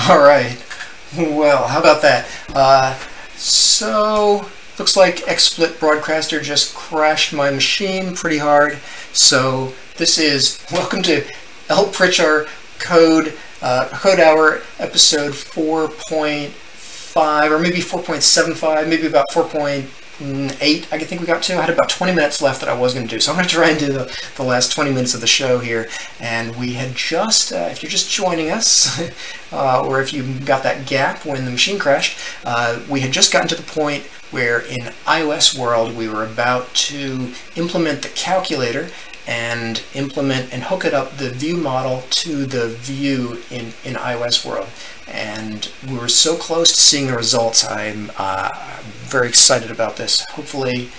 All right. Well, how about that? So looks like XSplit Broadcaster just crashed my machine pretty hard. So this is welcome to L. Pritchard Code Hour episode 4.5 or maybe 4.75, maybe about 4.8. I think we got to. I had about 20 minutes left that I was going to do, so I'm going to try and do the last 20 minutes of the show here. And we had just, if you're just joining us, or if you got that gap when the machine crashed, we had just gotten to the point where in iOS world we were about to implement the calculator and implement and hook it up the view model to the view in iOS world. And we were so close to seeing the results. I'm very excited about this. Hopefully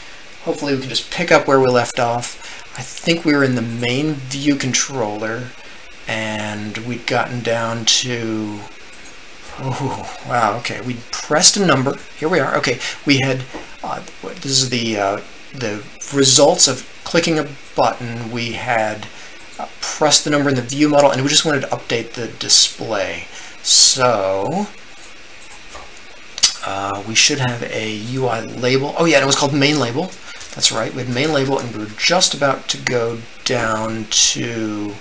we can just pick up where we left off. I think we were in the main ViewController, and we'd gotten down to, oh wow, okay, we pressed a number. Here we are. Okay, we had this is the results of clicking a button. We had pressed the number in the view model, and we just wanted to update the display. So we should have a UI label. Oh yeah, and it was called main label. That's right, we had main label, and we were just about to go down to,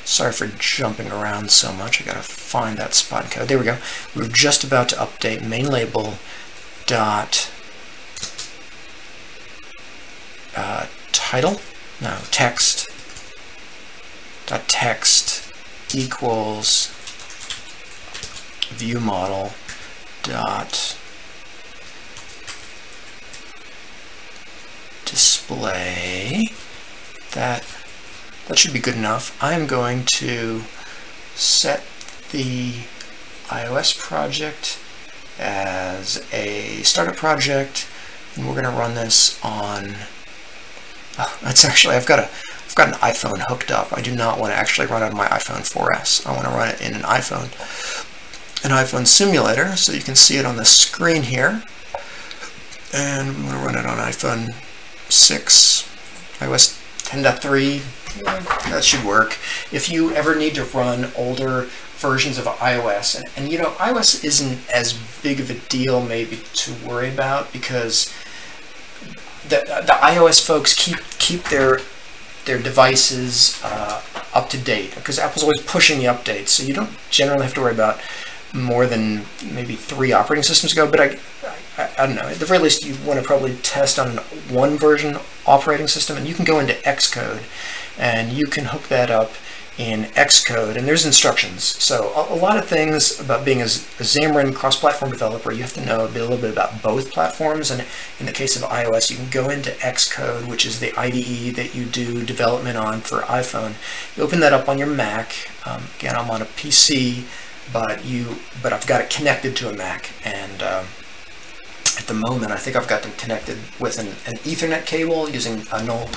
sorry for jumping around so much, I gotta find that spot code. There we go. We were just about to update main label dot title, no, text dot text equals view model dot display. That should be good enough. I'm going to set the iOS project as a startup project, and we're going to run this on, that's actually, I've got an iPhone hooked up. I do not want to actually run it on my iPhone 4S. I want to run it in an iPhone simulator, so you can see it on the screen here. And we want to run it on iPhone 6, iOS 10.3. That should work. If you ever need to run older versions of iOS, and you know, iOS isn't as big of a deal maybe to worry about, because the iOS folks keep their devices up to date, because Apple's always pushing the updates, so you don't generally have to worry about more than maybe 3 operating systems ago. But I don't know, at the very least you want to probably test on one version operating system, and you can go into Xcode and you can hook that up in Xcode, and there's instructions. So a lot of things about being a Xamarin cross-platform developer, you have to know a little bit about both platforms. And in the case of iOS, you can go into Xcode, which is the IDE that you do development on for iPhone. You open that up on your Mac. Again, I'm on a PC, but I've got it connected to a Mac, and at the moment I think I've got them connected with an Ethernet cable using a null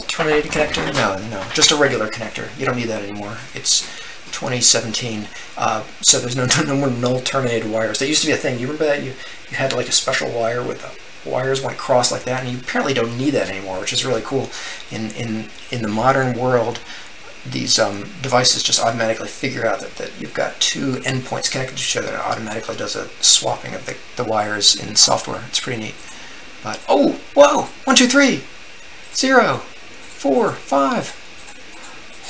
terminated connector. No, just a regular connector. You don't need that anymore. It's 2017, so there's no more null terminated wires. That used to be a thing. You remember that? You had like a special wire with the wires went across like that, and you apparently don't need that anymore, which is really cool. In the modern world, these devices just automatically figure out that you've got 2 endpoints connected to each other. It automatically does a swapping of the wires in software. It's pretty neat. But oh, whoa! 1, 2, 3, 0, 4, 5.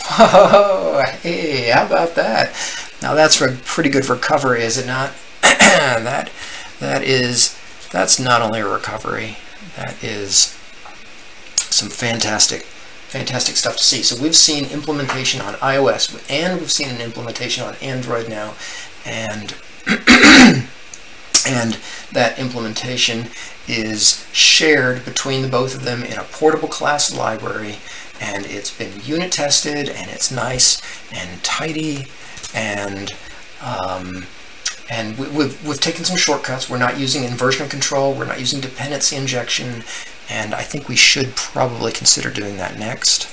Whoa! Hey, how about that? Now that's pretty good recovery, is it not? That's not only a recovery. That is some fantastic stuff to see. So we've seen implementation on iOS, and we've seen an implementation on Android now, and and that implementation is shared between the both of them in a portable class library, and it's been unit tested, and it's nice and tidy, and we've taken some shortcuts. We're not using inversion control, we're not using dependency injection, and I think we should probably consider doing that next.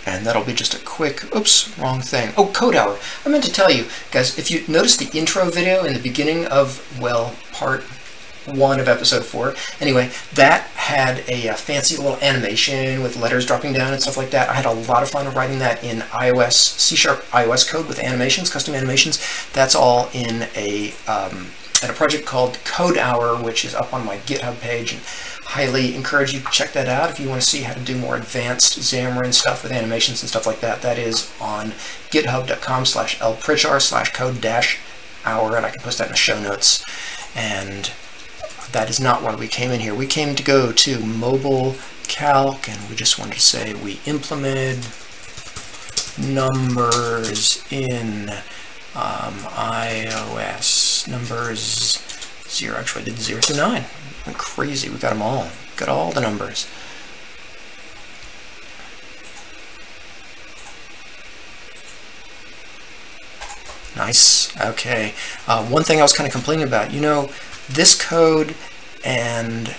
And that'll be just a quick, oops, wrong thing. Oh, Code Hour. I meant to tell you, guys, if you notice the intro video in the beginning of, well, part 1 of episode 4. Anyway, that had a fancy little animation with letters dropping down and stuff like that. I had a lot of fun writing that in iOS, C# iOS code with animations, custom animations. That's all in a project called Code Hour, which is up on my GitHub page, and highly encourage you to check that out if you want to see how to do more advanced Xamarin stuff with animations and stuff like that. That is on github.com/lpritchar/code-hour, and I can post that in the show notes. And that is not why we came in here. We came to go to mobile calc, and we just wanted to say we implemented numbers in iOS. Numbers 0, actually I did 0 through 9. Went crazy, we got them all. Got all the numbers. Nice, okay. One thing I was kind of complaining about, you know, this code and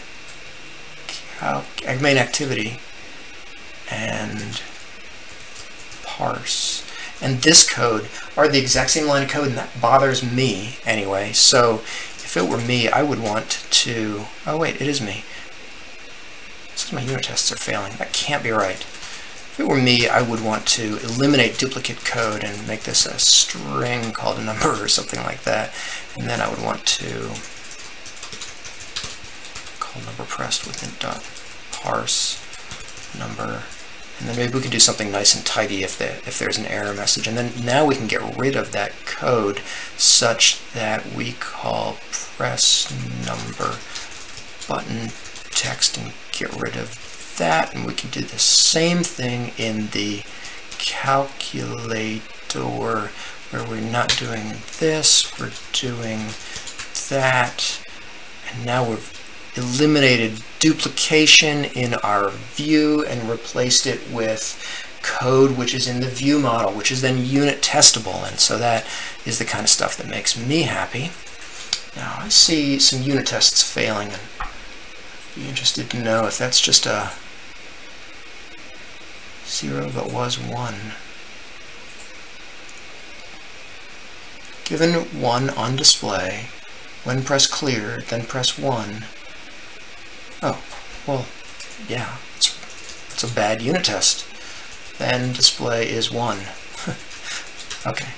MainActivity and parse and this code are the exact same line of code, and that bothers me anyway. So if it were me, I would want to, oh wait, it is me. It says my unit tests are failing. That can't be right. If it were me, I would want to eliminate duplicate code and make this a string called a number or something like that. And then I would want to call number pressed with int.parse number. And then maybe we can do something nice and tidy if there's an error message. And then now we can get rid of that code such that we call press number button text and get rid of that. And we can do the same thing in the calculator where we're not doing this, we're doing that. And now we've eliminated duplication in our view and replaced it with code which is in the view model, which is then unit testable. And so that is the kind of stuff that makes me happy. Now I see some unit tests failing, and be interested to know if that's just a 0 but was 1. Given 1 on display, when press clear, then press 1. Oh, well, yeah, it's a bad unit test. Then display is 1. Okay.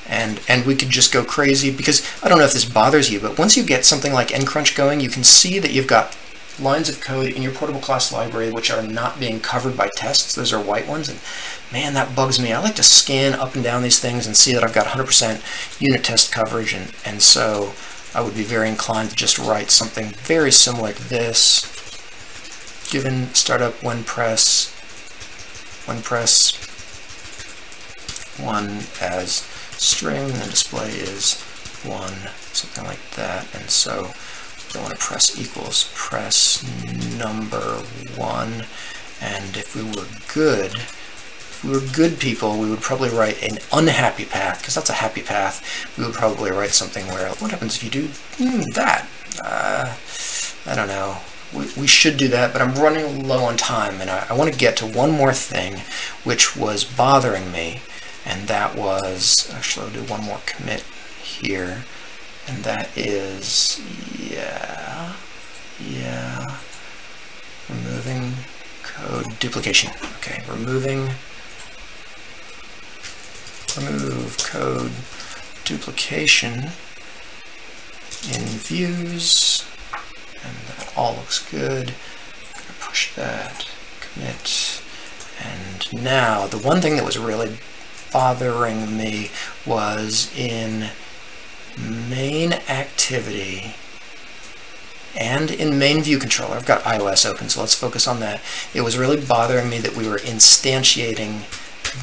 And we could just go crazy, because I don't know if this bothers you, but once you get something like ncrunch going, you can see that you've got lines of code in your portable class library which are not being covered by tests. Those are white ones, and man, that bugs me. I like to scan up and down these things and see that I've got 100% unit test coverage, and so I would be very inclined to just write something very similar to this. Given startup when press 1 as string, and the display is 1, something like that. And so I want to press equals press number 1. And if we were good people, we would probably write an unhappy path, because that's a happy path. We would probably write something where, what happens if you do that? I don't know. We should do that, but I'm running low on time, and I want to get to one more thing which was bothering me, and that was, actually I'll do one more commit here, and that is, removing code duplication. Okay, remove code duplication in views, and that all looks good. I'm going to push that, commit, and now the one thing that was really bothering me was in MainActivity and in main ViewController. I've got iOS open, so let's focus on that. It was really bothering me that we were instantiating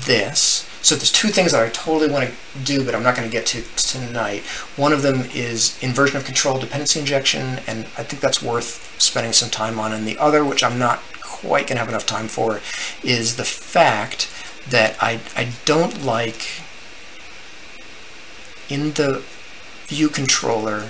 this. So there's two things that I totally want to do, but I'm not going to get to tonight. One of them is inversion of control dependency injection, and I think that's worth spending some time on. And the other, which I'm not quite going to have enough time for, is the fact that I don't like in the ViewController,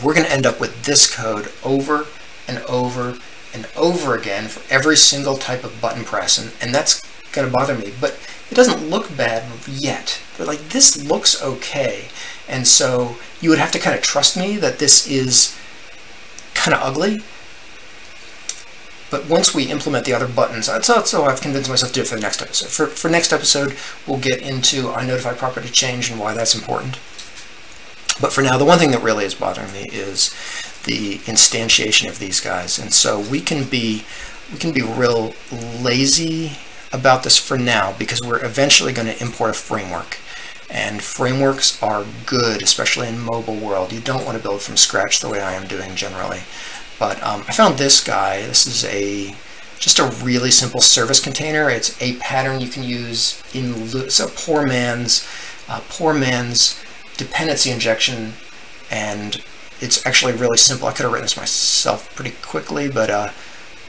we're going to end up with this code over and over and over again for every single type of button press, and that's going to bother me, but it doesn't look bad yet. But like, this looks okay, and so you would have to kind of trust me that this is kind of ugly. But once we implement the other buttons, so I've convinced myself to do it for the next episode. For next episode, we'll get into our notify property change and why that's important. But for now, the one thing that really is bothering me is the instantiation of these guys. And so we can be real lazy about this for now, because we're eventually going to import a framework. And frameworks are good, especially in mobile world. You don't want to build from scratch the way I am doing generally. But I found this guy. This is just a really simple service container. It's a pattern you can use in it's a poor man's dependency injection, and it's actually really simple. I could have written this myself pretty quickly, but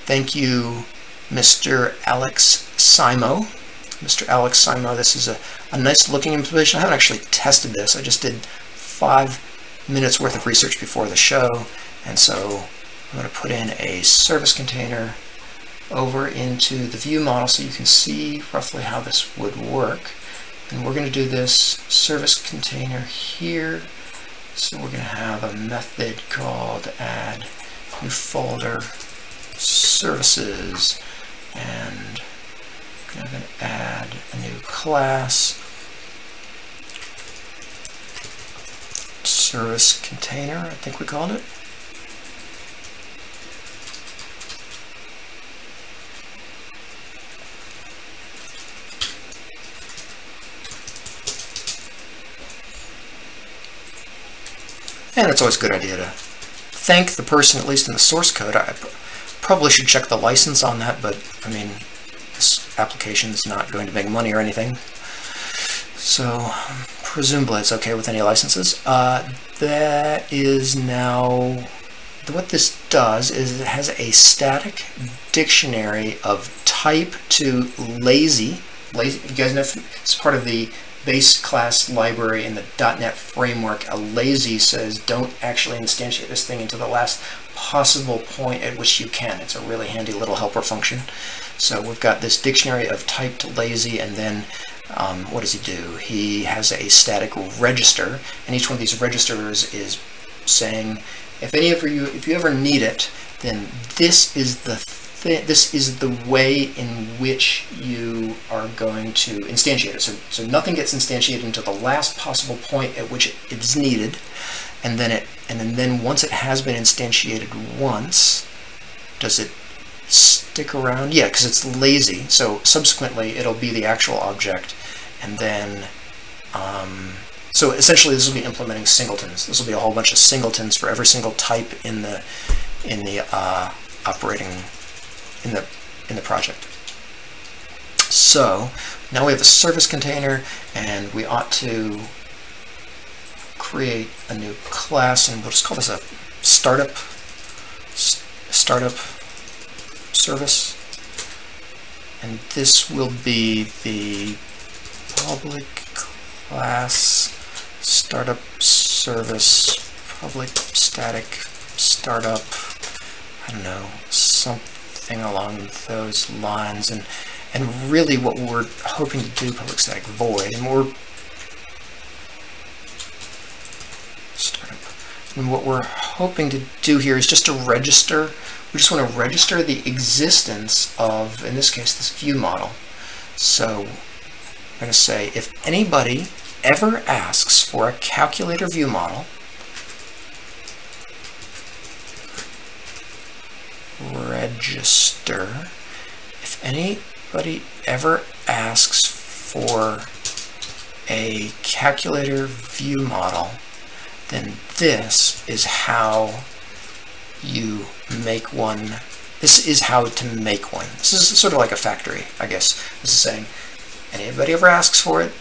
thank you, Mr. Alex Simo. Mr. Alex Simo, this is a nice looking implementation. I haven't actually tested this. I just did 5 minutes worth of research before the show, and so I'm going to put in a service container over into the view model so you can see roughly how this would work. And we're going to do this service container here. So we're going to have a method called add new folder services, and I'm going to add a new class service container, I think we called it. And it's always a good idea to thank the person, at least in the source code. I probably should check the license on that, but I mean, this application is not going to make money or anything. So presumably it's okay with any licenses. That is now, what this does is it has a static dictionary of type to lazy. You guys know it's part of the base class library in the .NET framework. A lazy says don't actually instantiate this thing into the last possible point at which you can. It's a really handy little helper function. So we've got this dictionary of type to lazy, and then what does he do? He has a static register, and each one of these registers is saying, if you ever need it, then this is the way in which you are going to instantiate it. So nothing gets instantiated until the last possible point at which it's needed, and then once it has been instantiated once, does it stick around? Yeah, because it's lazy. So subsequently, it'll be the actual object, and then so essentially this will be implementing singletons. This will be a whole bunch of singletons for every single type in the operating in the project. So now we have a service container, and we ought to create a new class, and we'll just call this a startup service, and this will be the public class startup service, public static startup, I don't know, something along those lines. And really what we're hoping to do, public static void, and what we're hoping to do here is just to register. We just want to register the existence of, in this case, this view model. So we're going to say, if anybody ever asks for a calculator view model, register. If anybody ever asks for a calculator view model, then this is how you make one. This is how to make one. This is sort of like a factory, I guess. This is saying, anybody ever asks for it,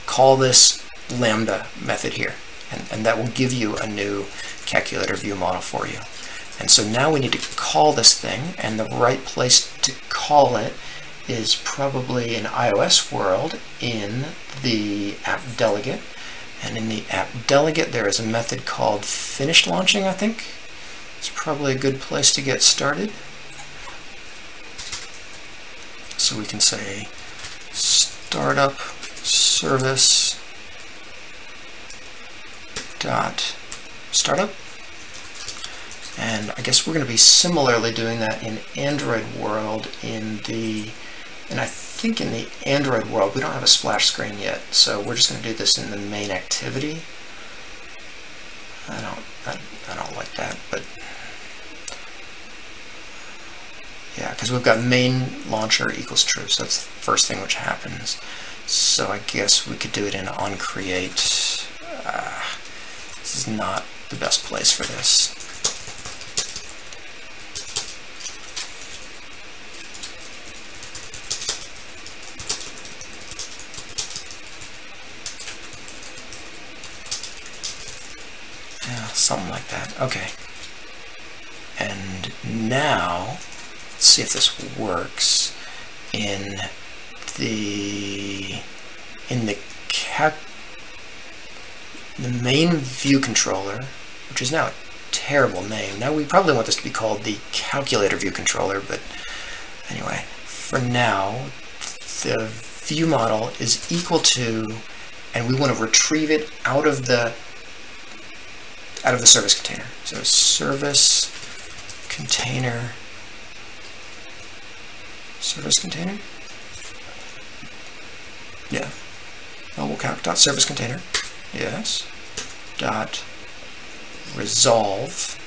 call this lambda method here, and that will give you a new calculator view model for you. And so now we need to call this thing, and the right place to call it is probably in iOS world in the app delegate. And in the app delegate, there is a method called finished launching, I think. It's probably a good place to get started. So we can say startup service dot startup. And I guess we're going to be similarly doing that in Android world and I think in the Android world we don't have a splash screen yet, so we're just going to do this in the main activity. I don't like that, but yeah, because we've got main launcher equals true, so that's the first thing which happens. So I guess we could do it in onCreate. This is not the best place for this. Yeah, something like that. Okay. And now, let's see if this works in the main ViewController, which is now a terrible name. Now we probably want this to be called the calculator ViewController, but anyway, for now, the view model is equal to, and we want to retrieve it out of the service container. So service container. Yeah. Mobile calc dot service container. Yes. Dot resolve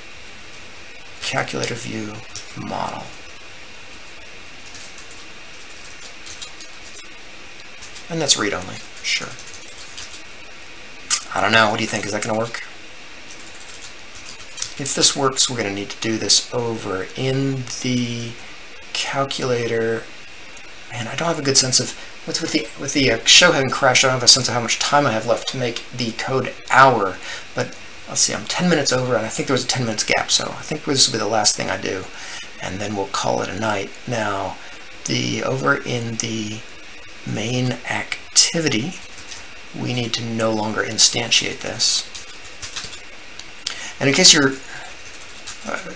calculator view model. And that's read only. Sure. I don't know. What do you think? Is that going to work? If this works, we're going to need to do this over in the calculator. Man, I don't have a good sense of, with the show having crashed, I don't have a sense of how much time I have left to make the code hour. But let's see, I'm 10 minutes over, and I think there was a 10 minutes gap, so I think this will be the last thing I do, and then we'll call it a night. Now, over in the main activity, we need to no longer instantiate this. And in case you're,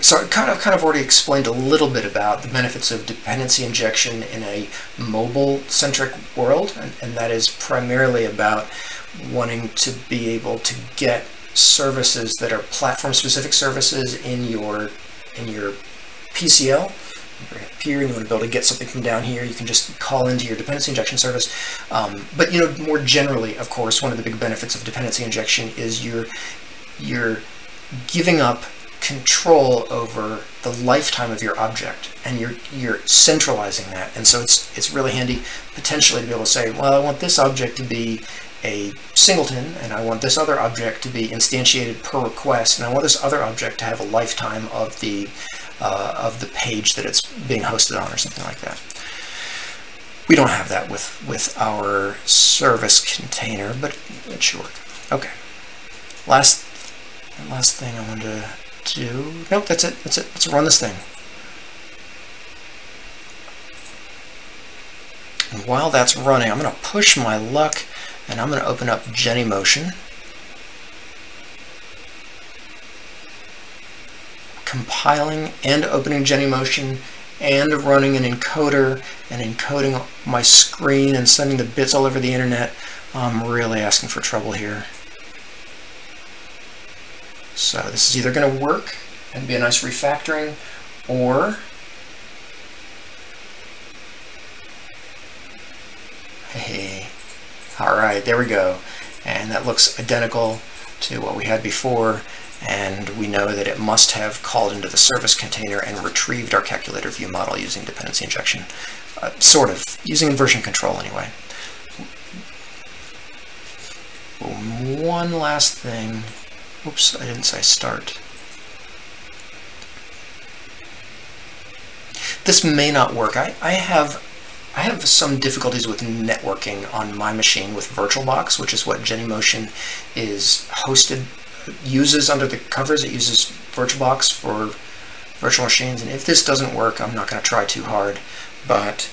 so I kind of already explained a little bit about the benefits of dependency injection in a mobile-centric world, and that is primarily about wanting to be able to get services that are platform-specific services in your PCL. You're up here and you want to be able to get something from down here, you can just call into your dependency injection service. But more generally, of course, one of the big benefits of dependency injection is you're giving up control over the lifetime of your object, and you're centralizing that. And so it's really handy potentially to be able to say, well, I want this object to be a singleton, and I want this other object to be instantiated per request, and I want this other object to have a lifetime of the page that it's being hosted on, or something like that. We don't have that with our service container, but it should work. Okay. Last thing I wanted to do. Nope, that's it. Let's run this thing. And while that's running, I'm going to push my luck, and I'm going to open up Genymotion. Compiling and opening Genymotion and running an encoder and encoding my screen and sending the bits all over the internet. I'm really asking for trouble here. So this is either going to work and be a nice refactoring, or hey, all right, there we go. And that looks identical to what we had before, and we know that it must have called into the service container and retrieved our calculator view model using dependency injection, sort of, using inversion control anyway. One last thing. Oops, I didn't say start. This may not work. I have some difficulties with networking on my machine with VirtualBox, which is what Genymotion is hosted, uses under the covers. It uses VirtualBox for virtual machines, and if this doesn't work, I'm not going to try too hard, but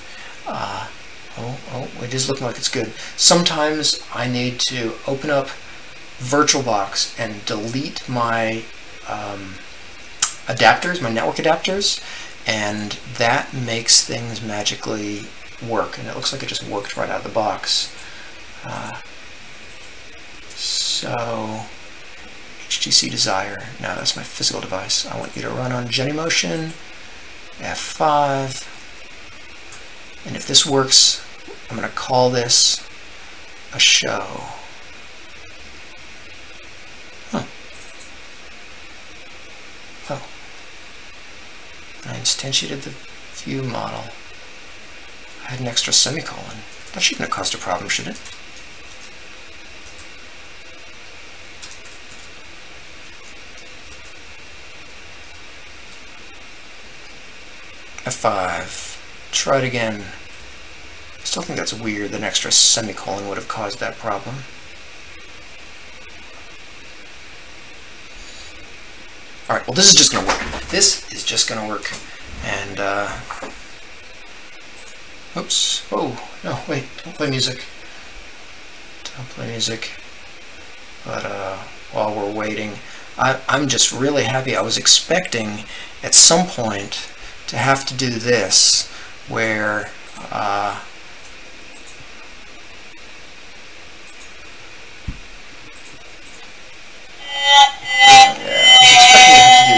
it is looking like it's good. Sometimes I need to open up VirtualBox and delete my adapters, my network adapters, and that makes things magically work, and it looks like it just worked right out of the box. So HTC Desire, no, that's my physical device. I want you to run on Genymotion, F5, and if this works, I'm going to call this a show. Huh. Oh. I instantiated the view model. I had an extra semicolon. That shouldn't have caused a problem, should it? F5. Try it again. Still think that's weird that an extra semicolon would have caused that problem. Alright, well this is just going to work. This is just going to work. And, oops. Oh, no, wait, don't play music. Don't play music. But, while we're waiting, I'm just really happy. I was expecting at some point to have to do this, where,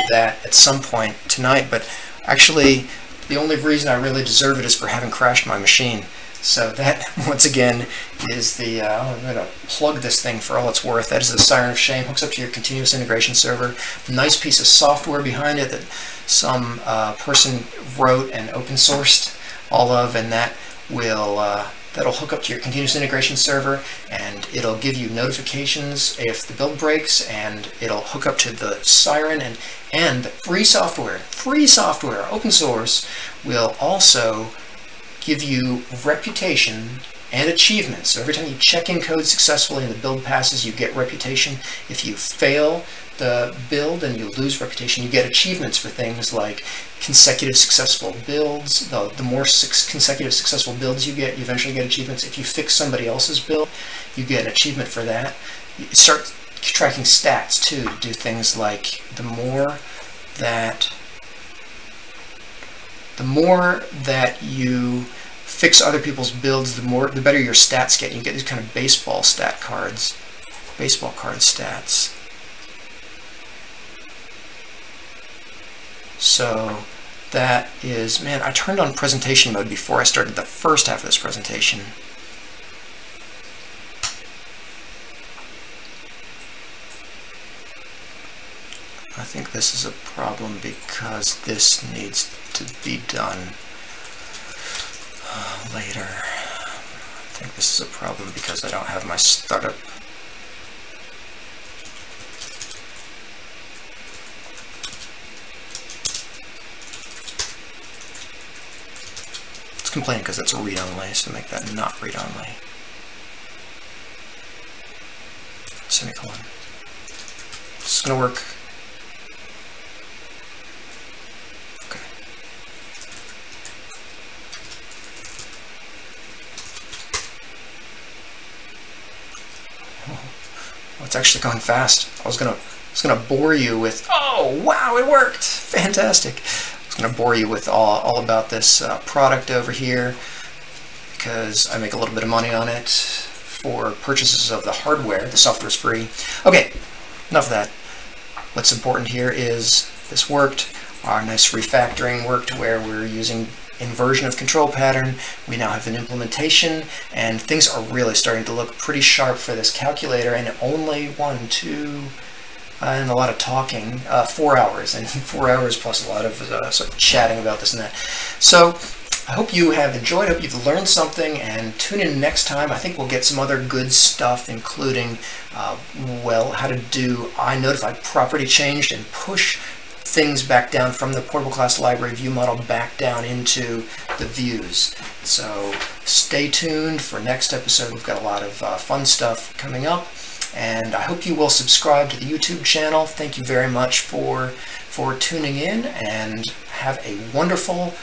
that at some point tonight, but actually the only reason I really deserve it is for having crashed my machine. So that, once again, is the, I'm going to plug this thing for all it's worth. That is the Siren of Shame. Hooks up to your continuous integration server. Nice piece of software behind it that some person wrote and open sourced all of, and that will that'll hook up to your continuous integration server, and it'll give you notifications if the build breaks, and it'll hook up to the Siren, and free software, open source, will also give you reputation and achievements. So every time you check in code successfully and the build passes, you get reputation. If you fail the build and you lose reputation, you get achievements for things like consecutive successful builds. The more consecutive successful builds you get, you eventually get achievements. If you fix somebody else's build, you get an achievement for that. You start tracking stats too, to do things like the more that you fix other people's builds, the better your stats get. You get these kind of baseball card stats. So that is, man, I turned on presentation mode before I started the first half of this presentation. I think this is a problem because this needs to be done later. I think this is a problem because I don't have my startup. It's complaining because that's read-only, so make that not read-only. Semicolon. This is going to work. It's actually going fast. I was gonna bore you with, oh wow, it worked, fantastic. I was gonna bore you with all about this product over here because I make a little bit of money on it for purchases of the hardware. The software is free. Okay, enough of that. What's important here is this worked. Our nice refactoring worked where we're using inversion of control pattern. We now have an implementation, and things are really starting to look pretty sharp for this calculator. And only 1, 2, and a lot of talking, 4 hours, and 4 hours plus a lot of sort of chatting about this and that. So I hope you have enjoyed, I hope you've learned something, and tune in next time. I think we'll get some other good stuff, including, well, how to do iNotify property changed and push things back down from the portable class library view model back down into the views. So stay tuned for next episode. We've got a lot of fun stuff coming up, and I hope you will subscribe to the YouTube channel. Thank you very much for tuning in, and have a wonderful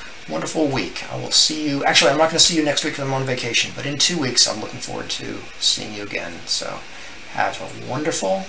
week. I will see you, actually I'm not going to see you next week because I'm on vacation, but in 2 weeks I'm looking forward to seeing you again. So have a wonderful